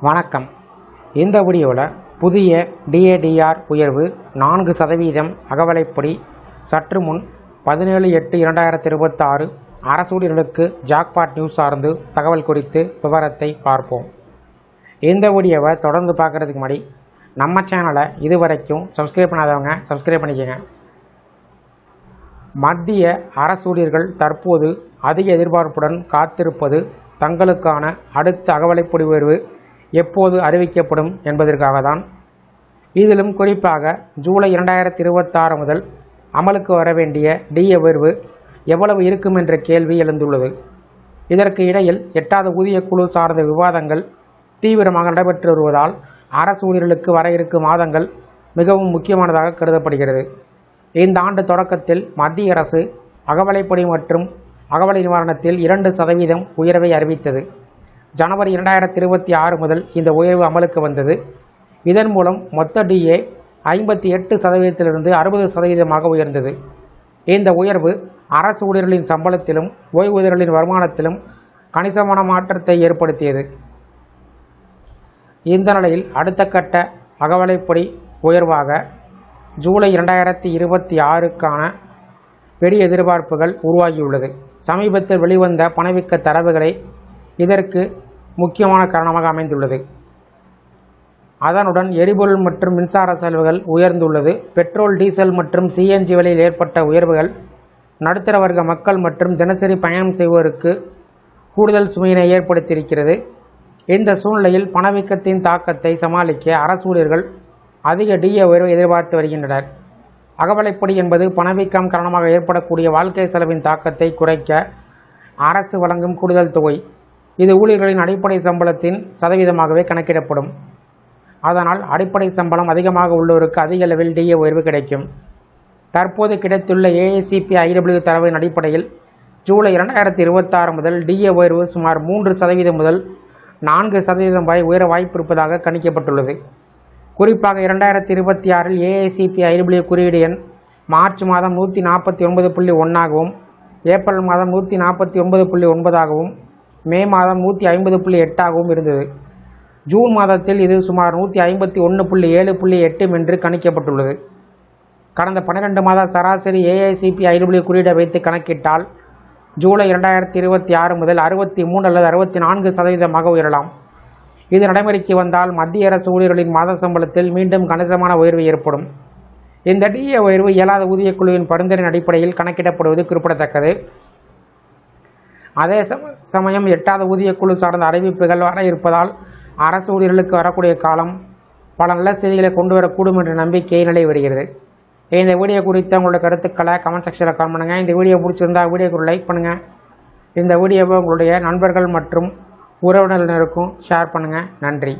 வணக்கம். இந்த வீடியோவில் புதிய டிஏடிஆர் உயர்வு 4% அகவலைப்படி சற்று முன் 17/8/2026 அரசூழியர்களுக்கு ஜாக்பாட் நியூஸ் சார்ந்து தகவல் குறித்து விவரத்தை பார்ப்போம். இந்த வீடியோவை தொடர்ந்து பார்க்குறதுக்கு முன்னாடி நம்ம சேனலை இதுவரைக்கும் சப்ஸ்கிரைப் பண்ணாதவங்க சப்ஸ்கிரைப் பண்ணிக்கோங்க. மத்திய அரசூழியர்கள் தற்போது அதிக எதிர்பார்ப்புடன் காத்திருப்பது தங்களுக்கான அடுத்த அகவலைப்படி உயர்வு எப்போது அறிவிக்கப்படும் என்பதற்காக தான். இதிலும் குறிப்பாக ஜூலை 2026 முதல் அமலுக்கு வர வேண்டிய டிஏ உயர்வு எவ்வளவு இருக்கும் என்ற கேள்வி எழுந்துள்ளது. இதற்கு இடையில் 8வது ஊதிய குழு சார்ந்த விவாதங்கள் தீவிரமாக நடைபெற்று வருவதால் அரசு ஊழியர்களுக்கு வர இருக்கும் மாதங்கள் மிகவும் முக்கியமானதாக கருதப்படுகிறது. இந்த ஆண்டு தொடக்கத்தில் மத்திய அரசு அகவலைப்படி மற்றும் அகவலை நிவாரணத்தில் 2% உயர்வை அறிவித்தது. ஜனவரி 2026 முதல் இந்த உயர்வு அமலுக்கு வந்தது. இதன் மூலம் மொத்த டிஏ 58%லிருந்து 60% உயர்ந்தது. இந்த உயர்வு அரசு ஊழியர்களின் சம்பளத்திலும் ஓய்வூதியர்களின் வருமானத்திலும் கணிசமான மாற்றத்தை ஏற்படுத்தியது. இந்த நிலையில் அடுத்த கட்ட அகவலைப்படி உயர்வாக ஜூலை 2026க்கான பெரிய எதிர்பார்ப்புகள் உருவாகியுள்ளது. சமீபத்தில் வெளிவந்த பணவீக்க தரவுகளை இதற்கு முக்கியமான காரணமாக அமைந்துள்ளது. அதனுடன் எரிபொருள் மற்றும் மின்சார செலவுகள் உயர்ந்துள்ளது. பெட்ரோல், டீசல் மற்றும் சிஎன்ஜி விலையில் ஏற்பட்ட உயர்வுகள் நடுத்தர வர்க்க மக்கள் மற்றும் தினசரி பயணம் செய்வோருக்கு கூடுதல் சுமையினை ஏற்படுத்தியிருக்கிறது. இந்த சூழ்நிலையில் பணவீக்கத்தின் தாக்கத்தை சமாளிக்க அரசு ஊழியர்கள் அதிக டிஏ உயர்வை எதிர்பார்த்து வருகின்றனர். அகவலைப்படி என்பது பணவீக்கம் காரணமாக ஏற்படக்கூடிய வாழ்க்கை செலவின் தாக்கத்தை குறைக்க அரசு வழங்கும் கூடுதல் தொகை. இது ஊழியர்களின் அடிப்படை சம்பளத்தின் சதவீதமாகவே கணக்கிடப்படும். அதனால் அடிப்படை சம்பளம் அதிகமாக உள்ளோருக்கு அதிக அளவில் டிஏ உயர்வு கிடைக்கும். தற்போது கிடைத்துள்ள AICPE தரவின் அடிப்படையில் ஜூலை 2026 முதல் டிஏ உயர்வு சுமார் 3% முதல் 4% வரை உயர வாய்ப்பு இருப்பதாக கணிக்கப்பட்டுள்ளது. குறிப்பாக 2026இல் AICPE குறியீடு எண் மார்ச் மாதம் 149.1ஆகவும், ஏப்ரல் மாதம் 149.9ஆகவும், மே மாதம் 150.8ஆகவும் இருந்தது. ஜூன் மாதத்தில் இது சுமார் 151.7.8 என்று கணிக்கப்பட்டுள்ளது. கடந்த 12 மாத சராசரி AICPE குறியீடை வைத்து கணக்கிட்டால் ஜூலை 2026 முதல் 63 அல்லது 64% உயரலாம். இது நடைமுறைக்கு வந்தால் மத்திய அரசு ஊழியர்களின் மாத சம்பளத்தில் மீண்டும் கணிசமான உயர்வு ஏற்படும். இந்த டிஏ உயர்வு 7வது ஊதிய குழுவின் பரிந்துரையின் அடிப்படையில் கணக்கிடப்படுவது குறிப்பிடத்தக்கது. அதே சமயம் 8வது ஊதிய குழு சார்ந்த அறிவிப்புகள் வர இருப்பதால் அரசு ஊழியர்களுக்கு வரக்கூடிய காலம் பல நல்ல செய்திகளை கொண்டு வரக்கூடும் என்ற நம்பிக்கை நிலை வருகிறது. இந்த வீடியோ குறித்த உங்களோட கருத்துக்களை கமெண்ட் செக்ஷனில் கமெண்ட் பண்ணுங்கள். இந்த வீடியோ பிடிச்சிருந்தால் வீடியோக்கு ஒரு லைக் பண்ணுங்கள். இந்த வீடியோவை உங்களுடைய நண்பர்கள் மற்றும் உறவினர்களுக்கும் ஷேர் பண்ணுங்கள். நன்றி.